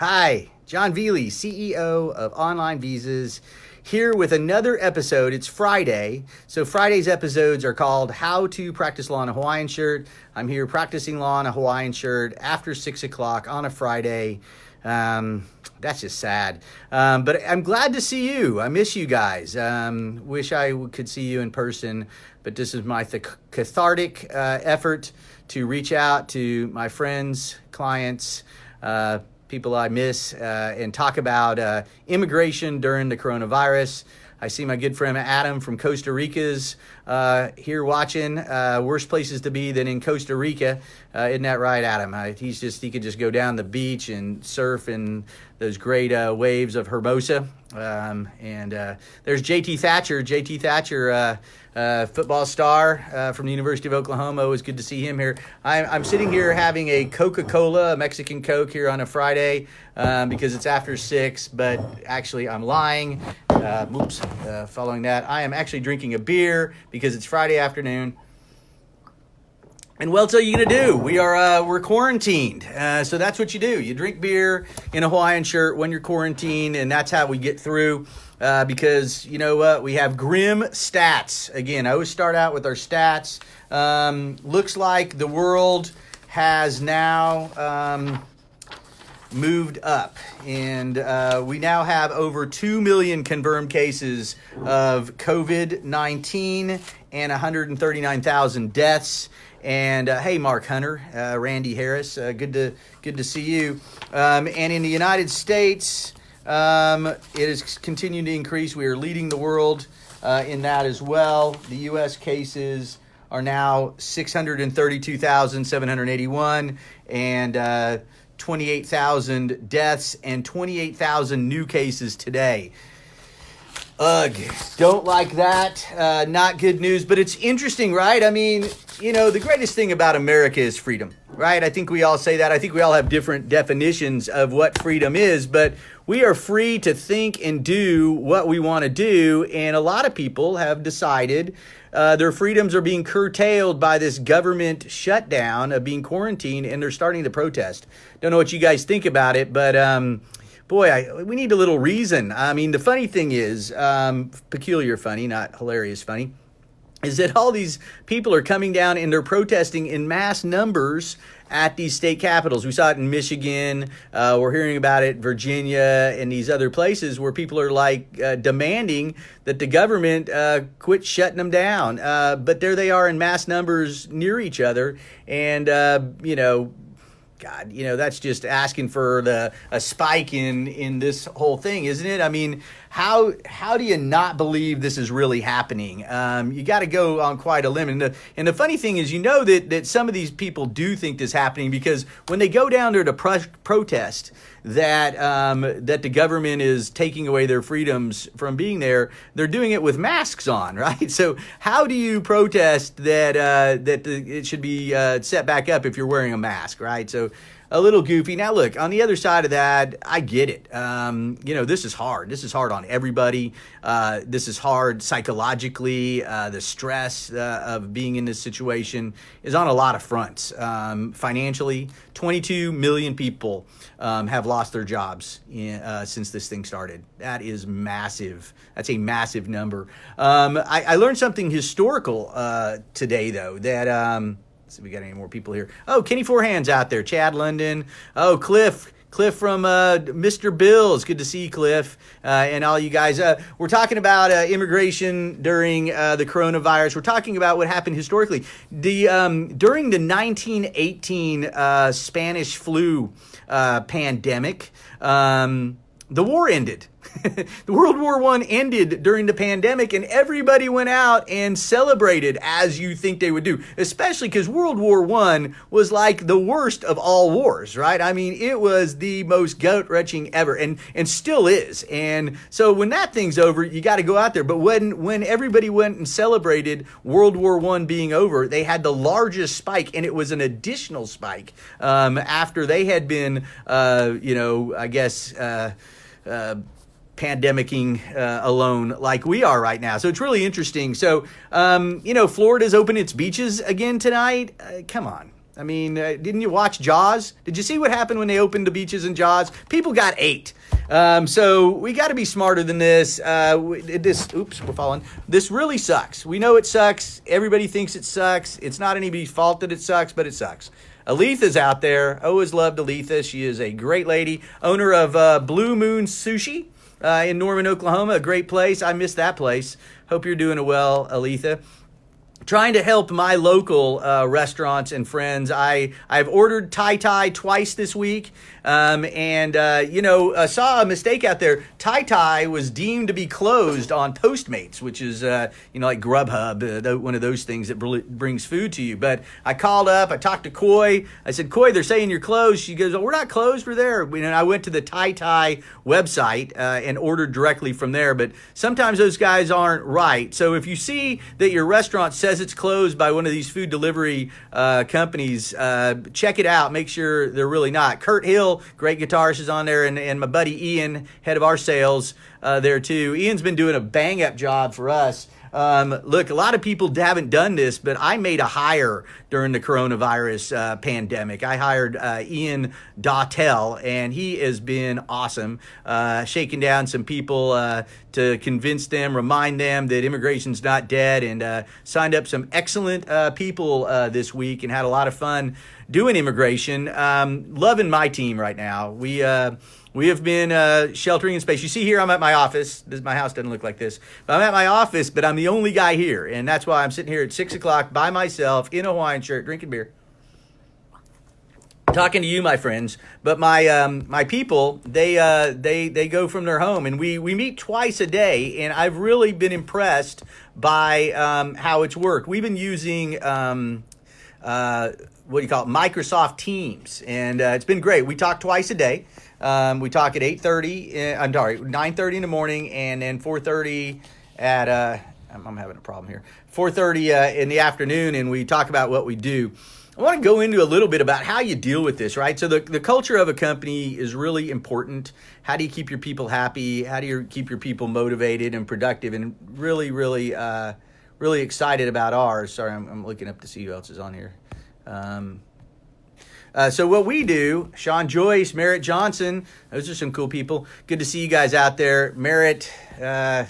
Hi, Jon Velie, CEO of OnlineVisas, here with another episode. It's Friday, so Friday's episodes are called How to Practice Law in a Hawaiian Shirt. I'm here practicing law in a Hawaiian shirt after 6 o'clock on a Friday. That's just sad, but I'm glad to see you. I miss you guys. Wish I could see you in person, but this is my cathartic effort to reach out to my friends, clients, people I miss, and talk about immigration during the coronavirus. I see my good friend Adam from Costa Rica's here watching. Worse places to be than in Costa Rica. Isn't that right, Adam? He could just go down the beach and surf in those great waves of Hermosa. And there's JT Thatcher. JT Thatcher, football star from the University of Oklahoma. It was good to see him here. I'm sitting here having a Coca-Cola, a Mexican Coke here on a Friday because it's after 6, but actually I'm lying. Following that, I am actually drinking a beer because it's Friday afternoon. And what's you gonna do? We're quarantined, so that's what you do. You drink beer in a Hawaiian shirt when you're quarantined, and that's how we get through. Because you know what, we have grim stats. Again, I always start out with our stats. Looks like the world has now moved up, and we now have over 2 million confirmed cases of COVID-19 and 139,000 deaths. And hey, Mark Hunter, Randy Harris, good to see you. And in the United States, it is continuing to increase. We are leading the world in that as well. The U.S. cases are now 632,781 and 28,000 deaths and 28,000 new cases today. Ugh, don't like that. Not good news, but it's interesting, right? I mean, you know, the greatest thing about America is freedom, right? I think we all say that. I think we all have different definitions of what freedom is, but we are free to think and do what we want to do. And a lot of people have decided their freedoms are being curtailed by this government shutdown of being quarantined, and they're starting to protest. Don't know what you guys think about it, but we need a little reason. I mean, the funny thing is, peculiar funny, not hilarious funny, is that all these people are coming down and they're protesting in mass numbers at these state capitals. We saw it in Michigan. We're hearing about it in Virginia and these other places where people are demanding that the government quit shutting them down. But there they are in mass numbers near each other. And, God, that's just asking for a spike in this whole thing, isn't it? I mean, how do you not believe this is really happening? You got to go on quite a limb. And the funny thing is, that some of these people do think this is happening because when they go down there to protest that the government is taking away their freedoms from being there, they're doing it with masks on, right? So how do you protest that it should be set back up if you're wearing a mask, right? So a little goofy. Now, look, on the other side of that, I get it. This is hard. This is hard on everybody. This is hard psychologically. The stress of being in this situation is on a lot of fronts. Financially, 22 million people have lost their jobs since this thing started. That is massive. That's a massive number. I learned something historical today, though, that... see if we got any more people here. Oh, Kenny Forehand's out there. Chad London. Oh, Cliff from Mr. Bills. Good to see you, Cliff, and all you guys. We're talking about immigration during the coronavirus. We're talking about what happened historically. During the 1918 Spanish flu pandemic, the war ended. The World War I ended during the pandemic, and everybody went out and celebrated as you think they would do, especially because World War I was like the worst of all wars, right? I mean, it was the most gut-wrenching ever, and still is. And so when that thing's over, you got to go out there. But when everybody went and celebrated World War I being over, they had the largest spike, and it was an additional spike after they had been, pandemicking alone like we are right now. So it's really interesting. So, Florida's opened its beaches again tonight. Come on. I mean, didn't you watch Jaws? Did you see what happened when they opened the beaches in Jaws? People got ate. So we got to be smarter than this. Oops, we're falling. This really sucks. We know it sucks. Everybody thinks it sucks. It's not anybody's fault that it sucks, but it sucks. Aletha's out there. Always loved Aletha. She is a great lady. Owner of Blue Moon Sushi in Norman, Oklahoma. A great place. I miss that place. Hope you're doing well, Aletha. Trying to help my local restaurants and friends. I've ordered Tai twice this week, and saw a mistake out there. Tai was deemed to be closed on Postmates, which is like Grubhub, one of those things that brings food to you. But I called up, I talked to Koi. I said, Koi, they're saying you're closed. She goes, oh, we're not closed, we're there. And I went to the Tai website and ordered directly from there. But sometimes those guys aren't right. So if you see that your restaurant says it's closed by one of these food delivery companies, check it out. Make sure they're really not. Kurt Hill, great guitarist, is on there, and my buddy Ian, head of our sales, there too. Ian's been doing a bang-up job for us. Look, a lot of people haven't done this, but I made a hire during the coronavirus pandemic. I hired Ian Dautel, and he has been awesome, shaking down some people to convince them, remind them that immigration's not dead, and signed up some excellent people this week and had a lot of fun doing immigration. Loving my team right now. We have been sheltering in space. You see here, I'm at my office. My house doesn't look like this. But I'm at my office, but I'm the only guy here. And that's why I'm sitting here at 6 o'clock by myself in a Hawaiian shirt, drinking beer. Talking to you, my friends. But my people, they go from their home. And we meet twice a day. And I've really been impressed by how it's worked. We've been using Microsoft Teams. And it's been great. We talk twice a day. We talk at 9:30 in the morning, and then 4:30 at, I'm having a problem here, 4:30 in the afternoon, and we talk about what we do. I want to go into a little bit about how you deal with this, right? So the culture of a company is really important. How do you keep your people happy? How do you keep your people motivated and productive, and really, really, really excited about ours? Sorry, I'm looking up to see who else is on here. So what we do, Sean Joyce, Merritt Johnson, those are some cool people. Good to see you guys out there. Merritt, I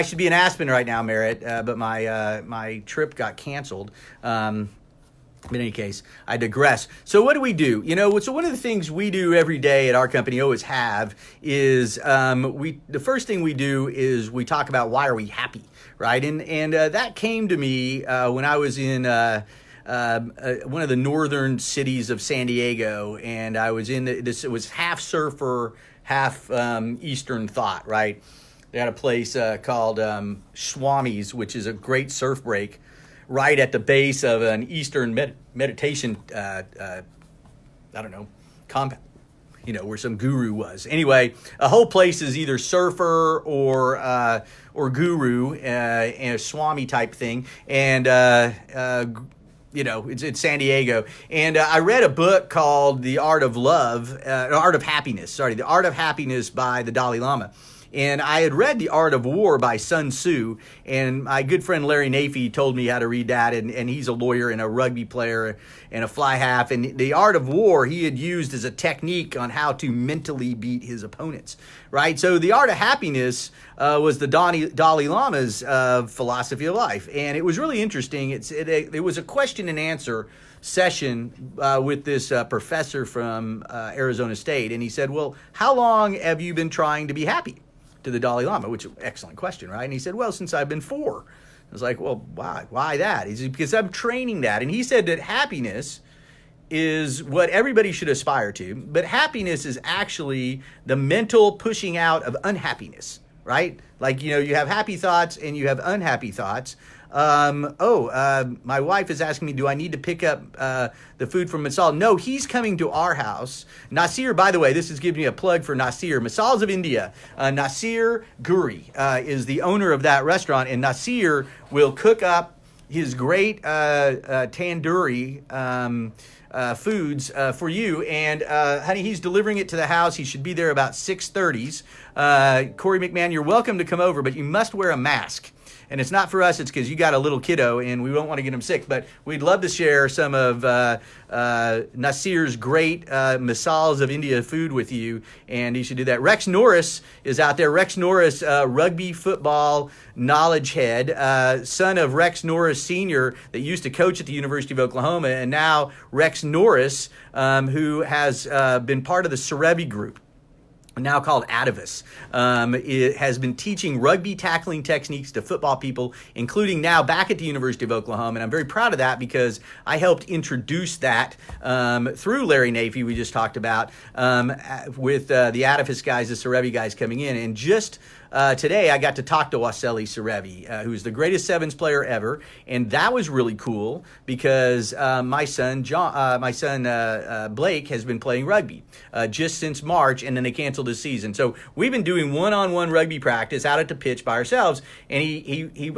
should be in Aspen right now, Merritt, but my trip got canceled. In any case, I digress. So what do we do? So one of the things we do every day at our company, always have, is the first thing we do is we talk about why are we happy, right? And that came to me when I was in one of the northern cities of San Diego, and I was it was half surfer, half Eastern thought, right? They had a place called Swami's, which is a great surf break right at the base of an Eastern meditation, compound, where some guru was. Anyway, a whole place is either surfer or guru, and a Swami type thing, and it's San Diego. And I read a book called The Art of Happiness by the Dalai Lama. And I had read The Art of War by Sun Tzu, and my good friend Larry Nafee told me how to read that, and he's a lawyer and a rugby player and a fly half. And The Art of War he had used as a technique on how to mentally beat his opponents, right? So The Art of Happiness was the Dalai Lama's philosophy of life, and it was really interesting. It was a question and answer session with this professor from Arizona State, and he said, well, how long have you been trying to be happy? To the Dalai Lama, which is an excellent question, right? And he said, well, since I've been 4. I was like, well, why? Why that? He said, because I'm training that. And he said that happiness is what everybody should aspire to, but happiness is actually the mental pushing out of unhappiness, right? Like, you have happy thoughts and you have unhappy thoughts. My wife is asking me, do I need to pick up the food from Masal? No, he's coming to our house. Nasir, by the way, this is giving me a plug for Nasir. Masal's of India. Nasir Guri is the owner of that restaurant, and Nasir will cook up his great tandoori foods for you. And honey, he's delivering it to the house. He should be there about 6:30. Corey McMahon, you're welcome to come over, but you must wear a mask. And it's not for us, it's because you got a little kiddo and we don't want to get him sick. But we'd love to share some of Nasir's great misaals of India food with you, and you should do that. Rex Norris is out there. Rex Norris, rugby football knowledge head, son of Rex Norris Sr. that used to coach at the University of Oklahoma, and now Rex Norris, who has been part of the Serevi group, now called Atavis. It has been teaching rugby tackling techniques to football people, including now back at the University of Oklahoma. And I'm very proud of that because I helped introduce that through Larry Nafee, we just talked about, with the Atavis guys, the Serevi guys coming in. And just today, I got to talk to Waseli Serevi, who's the greatest sevens player ever, and that was really cool because my son Blake has been playing rugby just since March, and then they canceled his season. So we've been doing one-on-one rugby practice out at the pitch by ourselves, and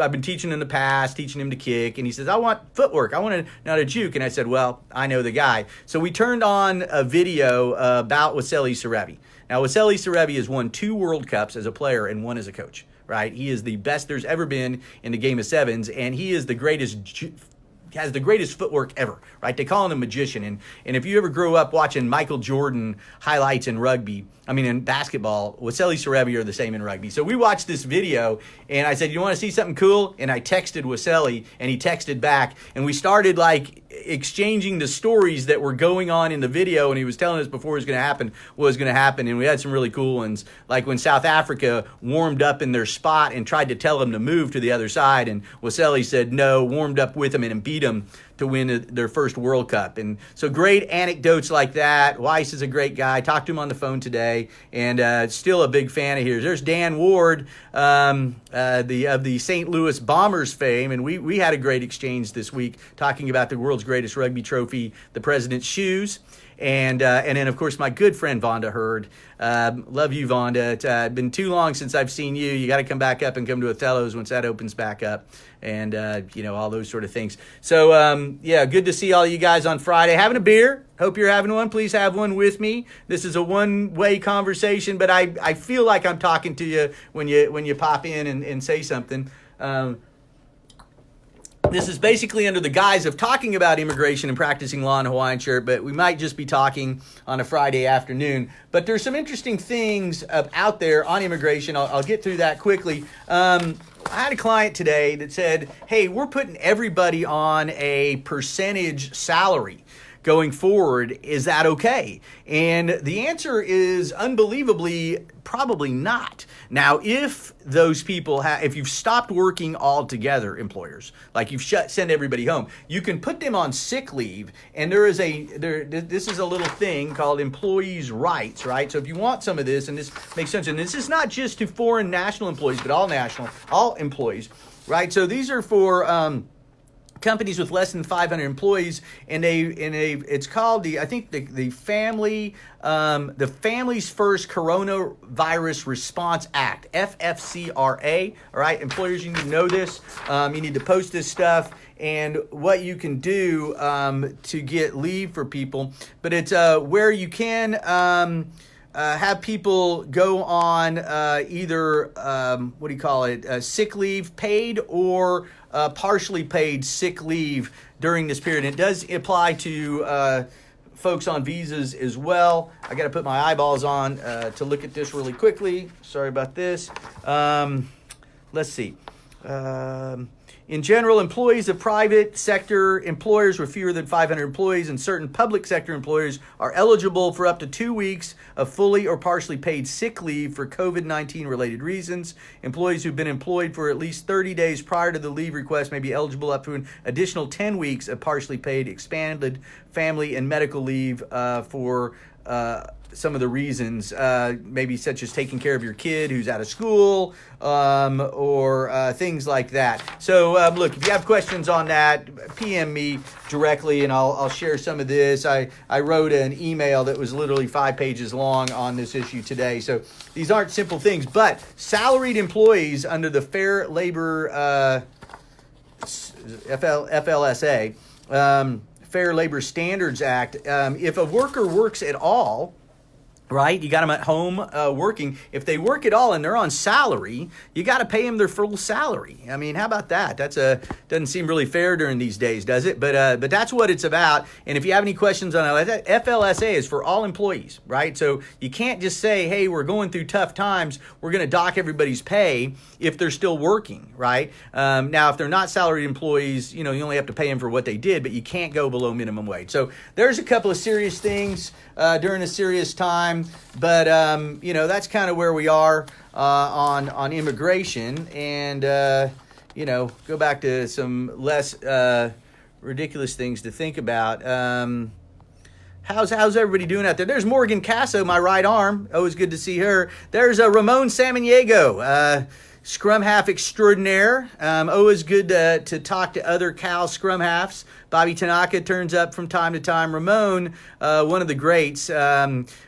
I've been teaching him in the past, teaching him to kick, and he says, "I want footwork. I want to know how to juke." And I said, "Well, I know the guy." So we turned on a video about Waseli Serevi. Now, Waseli Serevi has won 2 World Cups as a player and 1 as a coach, right? He is the best there's ever been in the game of sevens, and he is the greatest, has the greatest footwork ever, right? They call him a magician. And if you ever grew up watching Michael Jordan highlights in in basketball, Waseli Serevi are the same in rugby. So we watched this video, and I said, "You want to see something cool?" And I texted Waseli, and he texted back, and we started exchanging the stories that were going on in the video, and he was telling us before it was going to happen, and we had some really cool ones, like when South Africa warmed up in their spot and tried to tell them to move to the other side, and Waseli said no, warmed up with them and beat them to win their first World Cup. And so great anecdotes like that. Weiss is a great guy. Talked to him on the phone today, and still a big fan of his. There's Dan Ward, of the St. Louis Bombers fame, and we had a great exchange this week talking about the world's greatest rugby trophy, the President's Shoes. And then, of course, my good friend Vonda Hurd. Love you, Vonda. It's been too long since I've seen you. You got to come back up and come to Othello's once that opens back up, and all those sort of things. So, good to see all you guys on Friday. Having a beer. Hope you're having one. Please have one with me. This is a one-way conversation, but I feel like I'm talking to you when you pop in and say something. This is basically under the guise of talking about immigration and practicing law in Hawaiian shirt, but we might just be talking on a Friday afternoon. But there's some interesting things out there on immigration. I'll get through that quickly. I had a client today that said, "Hey, we're putting everybody on a percentage salary going forward. Is that okay?" And the answer is unbelievably probably not. Now, if those people if you've stopped working altogether, employers, like you've sent everybody home, you can put them on sick leave, and this is a little thing called employees' rights, right? So if you want some of this, and this makes sense, and this is not just to foreign national employees, but all employees, right? So these are for companies with less than 500 employees, and it's called the Families First Coronavirus Response Act, FFCRA. All right, employers, you need to know this. You need to post this stuff and what you can do to get leave for people. But it's where you can have people go on either sick leave paid or partially paid sick leave during this period. It does apply to folks on visas as well. I got to put my eyeballs on to look at this really quickly. Sorry about this. Let's see. In general, employees of private sector employers with fewer than 500 employees and certain public sector employers are eligible for up to 2 weeks of fully or partially paid sick leave for COVID-19 related reasons. Employees who've been employed for at least 30 days prior to the leave request may be eligible up to an additional 10 weeks of partially paid expanded family and medical leave for some of the reasons, maybe such as taking care of your kid who's out of school, or things like that. So look, if you have questions on that, PM me directly and I'll share some of this. I wrote an email that was literally 5 pages long on this issue today. So these aren't simple things, but salaried employees under the Fair Labor FLSA, Fair Labor Standards Act, if a worker works at all, right? You got them at home working. If they work at all and they're on salary, you got to pay them their full salary. I mean, how about that? Doesn't seem really fair during these days, does it? But that's what it's about. And if you have any questions on FLSA is for all employees, right? So you can't just say, hey, we're going through tough times, we're going to dock everybody's pay if they're still working, right? Now, if they're not salaried employees, you only have to pay them for what they did, but you can't go below minimum wage. So there's a couple of serious things during a serious time. But that's kind of where we are on immigration, and go back to some less ridiculous things to think about. How's everybody doing out there? There's Morgan Casso, my right arm. Always good to see her. There's Ramon Samaniego, scrum half extraordinaire. Always good to talk to other Cal scrum halves. Bobby Tanaka turns up from time to time. Ramon, one of the greats,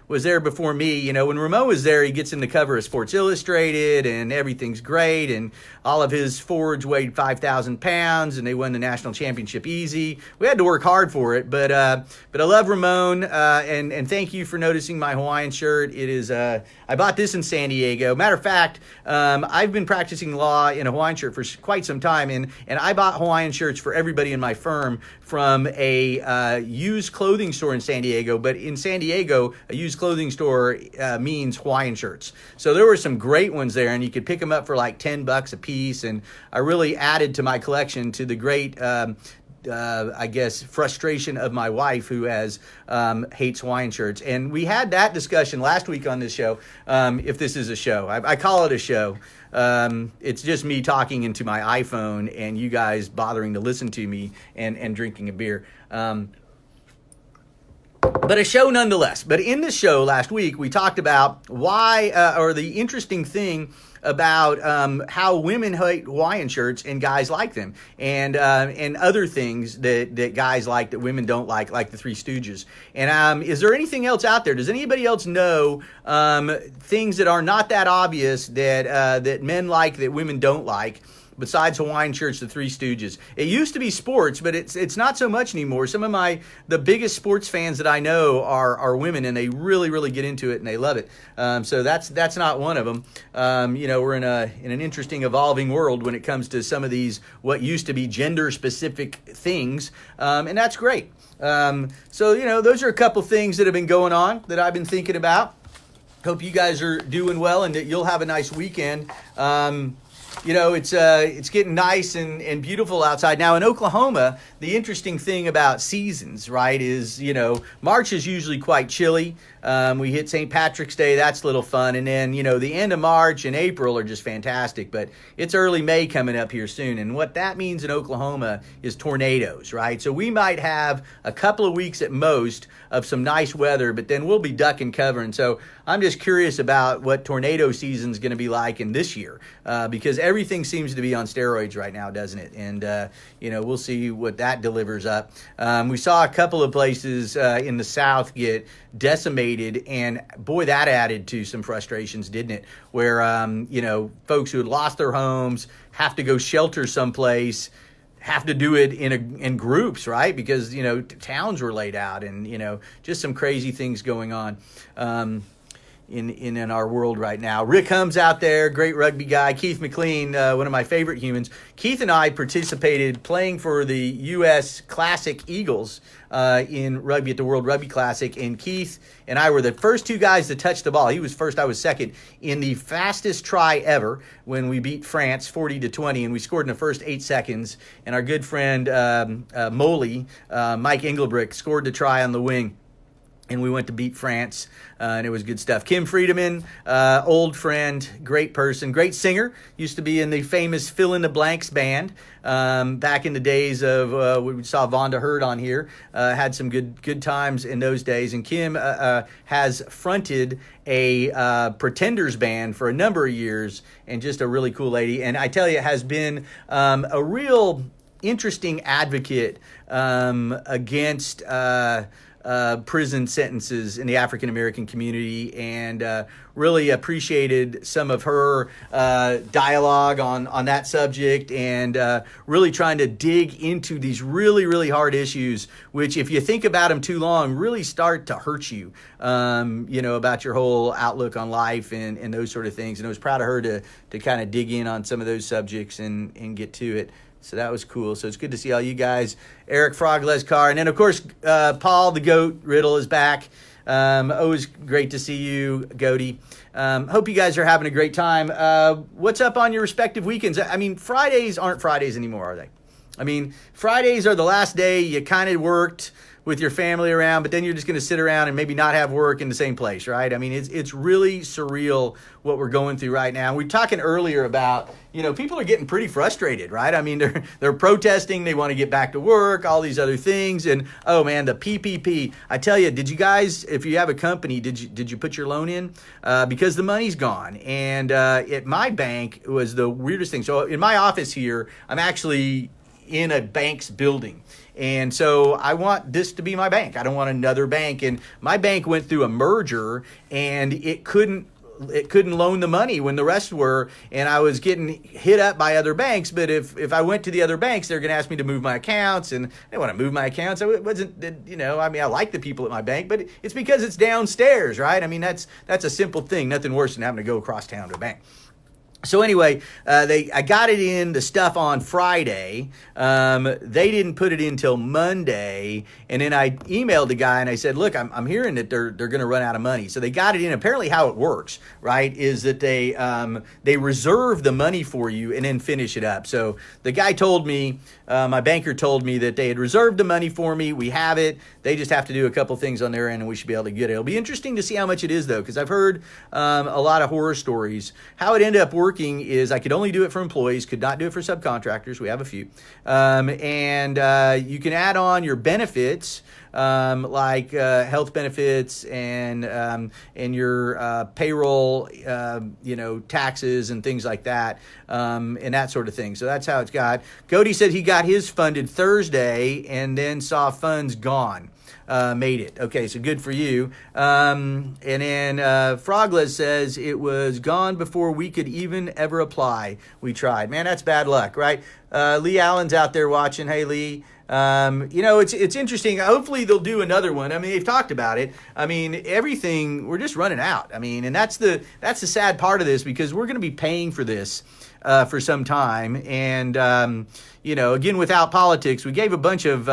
was there before me. When Ramon was there, he gets in the cover of Sports Illustrated, and everything's great. And all of his forwards weighed 5,000 pounds, and they won the national championship easy. We had to work hard for it, but I love Ramon, and thank you for noticing my Hawaiian shirt. It is I bought this in San Diego. Matter of fact, I've been practicing law in a Hawaiian shirt for quite some time, and I bought Hawaiian shirts for everybody in my firm from a used clothing store in San Diego. But in San Diego, a used clothing store means Hawaiian shirts. So there were some great ones there, and you could pick them up for like $10 a piece. And I really added to my collection, to the great frustration of my wife, who hates Hawaiian shirts. And we had that discussion last week on this show, if this is a show. I call it a show. It's just me talking into my iPhone and you guys bothering to listen to me and drinking a beer. But a show nonetheless. But in this show last week, we talked about why, or the interesting thing about how women hate Hawaiian shirts and guys like them, and other things that guys like that women don't like the Three Stooges. And is there anything else out there? Does anybody else know things that are not that obvious that men like that women don't like? Besides Hawaiian shirts, the Three Stooges. It used to be sports, but it's not so much anymore. Some of the biggest sports fans that I know are women, and they really, really get into it and they love it. So that's not one of them. We're in an interesting, evolving world when it comes to some of these what used to be gender-specific things, and that's great. So those are a couple things that have been going on that I've been thinking about. Hope you guys are doing well and that you'll have a nice weekend. It's getting nice and beautiful outside. Now in Oklahoma, the interesting thing about seasons, right, is, March is usually quite chilly. We hit St. Patrick's Day. That's a little fun. And then, the end of March and April are just fantastic. But it's early May coming up here soon. And what that means in Oklahoma is tornadoes, right? So we might have a couple of weeks at most of some nice weather, but then we'll be duck and cover. And so I'm just curious about what tornado season is going to be like in this year, because everything seems to be on steroids right now, doesn't it? And, we'll see what that delivers up. We saw a couple of places in the South get decimated, and boy, that added to some frustrations, didn't it? Where, folks who had lost their homes have to go shelter someplace, have to do it in groups, right? Because, towns were laid out, and, just some crazy things going on. In our world right now. Rick Humm's out there, great rugby guy. Keith McLean, one of my favorite humans. Keith and I participated playing for the U.S. Classic Eagles in rugby at the World Rugby Classic, and Keith and I were the first two guys to touch the ball. He was first, I was second, in the fastest try ever when we beat France 40-20, and we scored in the first 8 seconds. And our good friend Moley, Mike Engelbrick, scored the try on the wing. And we went to beat France, and it was good stuff. Kim Friedemann, old friend, great person, great singer, used to be in the famous Fill in the Blanks band back in the days of, we saw Vonda Hurd on here, had some good times in those days. And Kim has fronted a Pretenders band for a number of years, and just a really cool lady. And I tell you, has been a real interesting advocate against prison sentences in the African American community, and really appreciated some of her dialogue on that subject, and really trying to dig into these really, really hard issues, which if you think about them too long, really start to hurt you, about your whole outlook on life and those sort of things. And I was proud of her to kind of dig in on some of those subjects and get to it. So that was cool. So it's good to see all you guys. Eric Frog Lescar. And then, of course, Paul the Goat Riddle is back. Always great to see you, Goaty. Hope you guys are having a great time. What's up on your respective weekends? I mean, Fridays aren't Fridays anymore, are they? I mean, Fridays are the last day you kind of worked with your family around, but then you're just going to sit around and maybe not have work in the same place, right? I mean, it's really surreal what we're going through right now. We were talking earlier about, people are getting pretty frustrated, right? I mean, they're protesting, they want to get back to work, all these other things, and oh man, the PPP. I tell you, did you guys, if you have a company, did you put your loan in? Because the money's gone, and at my bank, it was the weirdest thing. So in my office here, I'm actually in a bank's building. And so I want this to be my bank. I don't want another bank. And my bank went through a merger, and it couldn't loan the money when the rest were, and I was getting hit up by other banks. But if I went to the other banks, they're going to ask me to move my accounts, and they want to move my accounts. I wasn't, I like the people at my bank, but it's because it's downstairs, right? I mean, that's a simple thing. Nothing worse than having to go across town to a bank. So anyway, I got it in the stuff on Friday. They didn't put it in till Monday, and then I emailed the guy and I said, "Look, I'm hearing that they're going to run out of money." So they got it in. Apparently, how it works, right, is that they reserve the money for you and then finish it up. So the guy told me, my banker told me that they had reserved the money for me. We have it. They just have to do a couple things on their end, and we should be able to get it. It'll be interesting to see how much it is, though, because I've heard a lot of horror stories. How it ended up working is I could only do it for employees, could not do it for subcontractors. We have a few. And you can add on your benefits, like health benefits and your payroll, taxes and things like that, and that sort of thing. So that's how it's got. Cody said he got his funded Thursday and then saw funds gone. Made it. Okay, so good for you. And then Frogless says it was gone before we could even ever apply. We tried. Man, that's bad luck, right? Lee Allen's out there watching. Hey, Lee. It's interesting. Hopefully they'll do another one. I mean, they've talked about it. I mean, everything, we're just running out. I mean, and that's the sad part of this, because we're going to be paying for this for some time. And, again, without politics, we gave a bunch of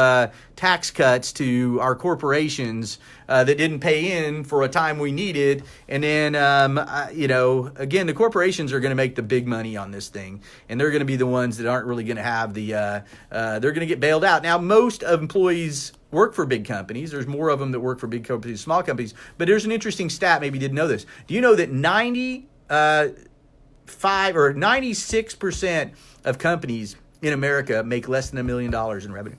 tax cuts to our corporations that didn't pay in for a time we needed. And then, again, the corporations are going to make the big money on this thing. And they're going to be the ones that aren't really going to have they're going to get bailed out. Now, most of employees work for big companies. There's more of them that work for big companies, small companies. But there's an interesting stat, maybe you didn't know this. Do you know that 96% of companies in America make less than $1 million in revenue?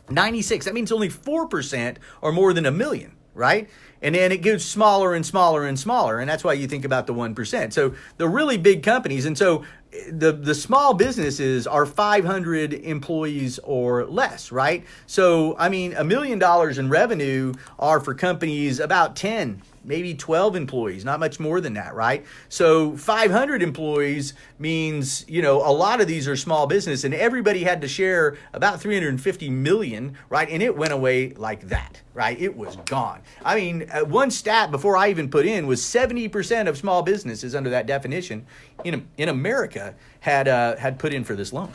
96. That means only 4% are more than $1 million, right? And then it gets smaller and smaller and smaller. And that's why you think about the 1%. So the really big companies, and so the small businesses are 500 employees or less, right? So, I mean, $1 million in revenue are for companies about 10, maybe 12 employees, not much more than that, right? So 500 employees means, a lot of these are small business, and everybody had to share about 350 million, right? And it went away like that, right? It was gone. I mean, one stat before I even put in was 70% of small businesses under that definition in America had put in for this loan.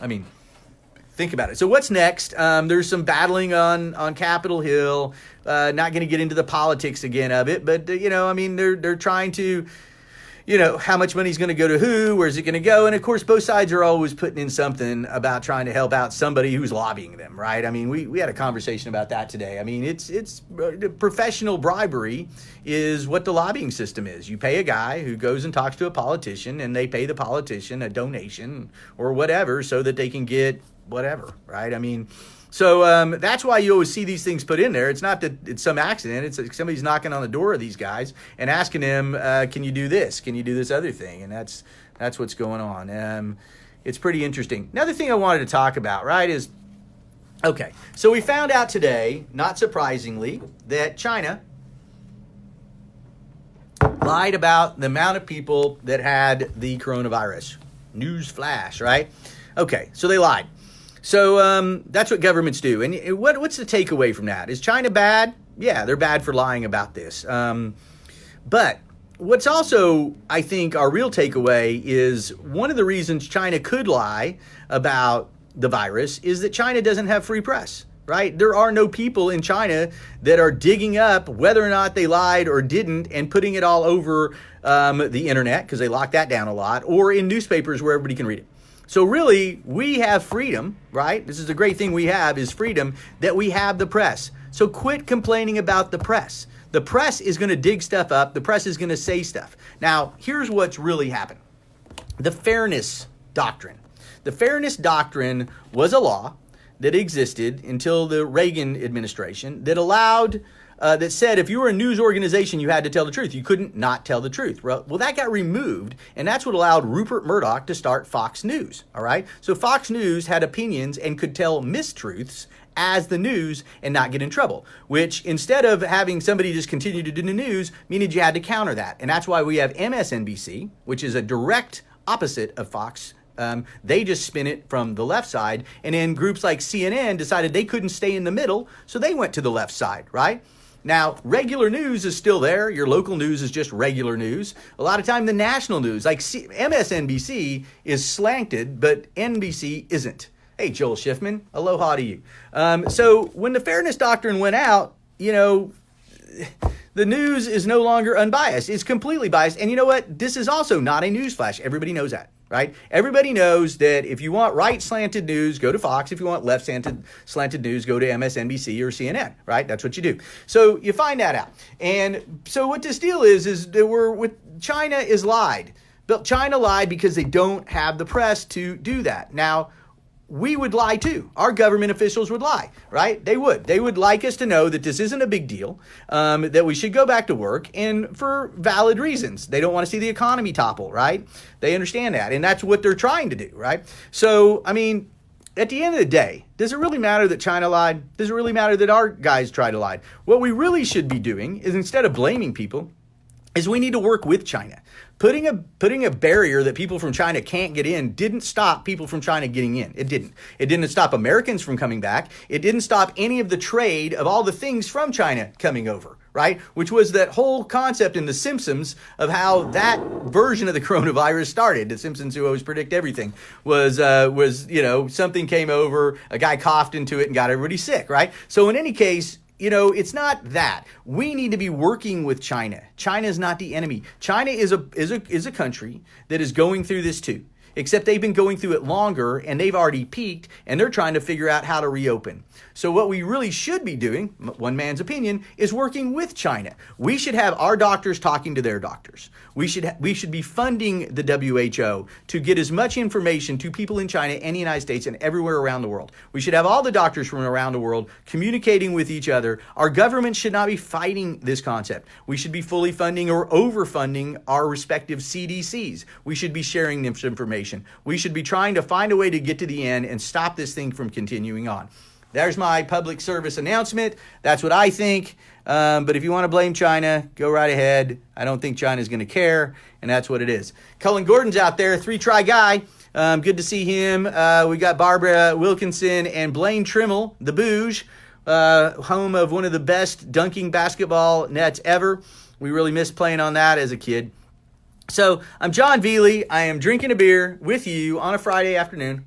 I mean, think about it. So what's next? There's some battling on Capitol Hill. Not going to get into the politics again of it, but they're trying to, how much money is going to go to who, where's it going to go? And of course, both sides are always putting in something about trying to help out somebody who's lobbying them, right? I mean, we had a conversation about that today. I mean, it's professional bribery is what the lobbying system is. You pay a guy who goes and talks to a politician, and they pay the politician a donation or whatever so that they can get whatever, right? I mean, so that's why you always see these things put in there. It's not that it's some accident. It's like somebody's knocking on the door of these guys and asking them, can you do this? Can you do this other thing? And that's what's going on. It's pretty interesting. Another thing I wanted to talk about, right, is Okay, so we found out today, not surprisingly, that China lied about the amount of people that had the coronavirus. News flash, right? Okay, so they lied. So that's what governments do. And what's the takeaway from that? Is China bad? Yeah, they're bad for lying about this. But what's also, I think, our real takeaway is one of the reasons China could lie about the virus is that China doesn't have free press, right? There are no people in China that are digging up whether or not they lied or didn't and putting it all over the internet, because they locked that down a lot, or in newspapers where everybody can read it. So really, we have freedom, right? This is the great thing we have is freedom, that we have the press. So quit complaining about the press. The press is going to dig stuff up. The press is going to say stuff. Now, here's what's really happened. The fairness doctrine. The fairness doctrine was a law that existed until the Reagan administration that allowed, that said if you were a news organization, you had to tell the truth. You couldn't not tell the truth. Well, that got removed, and that's what allowed Rupert Murdoch to start Fox News, all right? So Fox News had opinions and could tell mistruths as the news and not get in trouble, which instead of having somebody just continue to do the news, meaning you had to counter that. And that's why we have MSNBC, which is a direct opposite of Fox. They just spin it from the left side. And then groups like CNN decided they couldn't stay in the middle, so they went to the left side, right? Now, regular news is still there. Your local news is just regular news. A lot of time the national news, like MSNBC, is slanted, but NBC isn't. Hey, Joel Schiffman, aloha to you. So when the fairness doctrine went out, you know, the news is no longer unbiased. It's completely biased. And you know what? This is also not a news flash. Everybody knows that, right? Everybody knows that if you want right slanted news, go to Fox. If you want left slanted news, go to MSNBC or CNN, right? That's what you do. So you find that out. And so what this deal is that China is lied. But China lied because they don't have the press to do that. Now, we would lie too. Our government officials would lie, right? They would. They would like us to know that this isn't a big deal, that we should go back to work, and for valid reasons. They don't want to see the economy topple, right? They understand that, and that's what they're trying to do, right? So, I mean, at the end of the day, does it really matter that China lied? Does it really matter that our guys tried to lie? What we really should be doing is, instead of blaming people, is we need to work with China. Putting a barrier that people from China can't get in didn't stop people from China getting in. It didn't. It didn't stop Americans from coming back. It didn't stop any of the trade of all the things from China coming over, right? Which was that whole concept in The Simpsons of how that version of the coronavirus started. The Simpsons, who always predict everything, was you know, something came over, a guy coughed into it and got everybody sick, right? So in any case, you know, it's not that. We need to be working with China. China is not the enemy. China is a country that is going through this too, except they've been going through it longer and they've already peaked and they're trying to figure out how to reopen. So what we really should be doing, one man's opinion, is working with China. We should have our doctors talking to their doctors. We should be funding the WHO to get as much information to people in China and the United States and everywhere around the world. We should have all the doctors from around the world communicating with each other. Our government should not be fighting this concept. We should be fully funding or overfunding our respective CDCs. We should be sharing this information. We should be trying to find a way to get to the end and stop this thing from continuing on. There's my public service announcement. That's what I think. But if you want to blame China, go right ahead. I don't think China's going to care, and that's what it is. Cullen Gordon's out there, 3-try guy. Good to see him. We got Barbara Wilkinson and Blaine Trimmel, the Bouge, home of one of the best dunking basketball nets ever. We really missed playing on that as a kid. So I'm Jon Velie. I am drinking a beer with you on a Friday afternoon.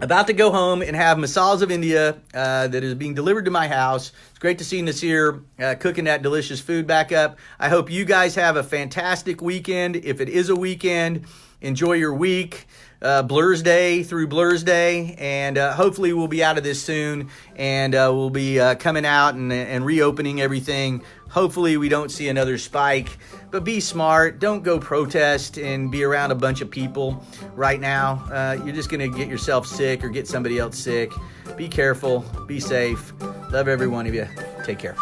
About to go home and have masalas of India that is being delivered to my house. It's great to see Nasir cooking that delicious food back up. I hope you guys have a fantastic weekend. If it is a weekend, enjoy your week. Blur's Day through Blur's Day, and hopefully we'll be out of this soon, and we'll be coming out and reopening everything. Hopefully we don't see another spike, but be smart. Don't go protest and be around a bunch of people right now. You're just going to get yourself sick or get somebody else sick. Be careful. Be safe. Love every one of you. Take care.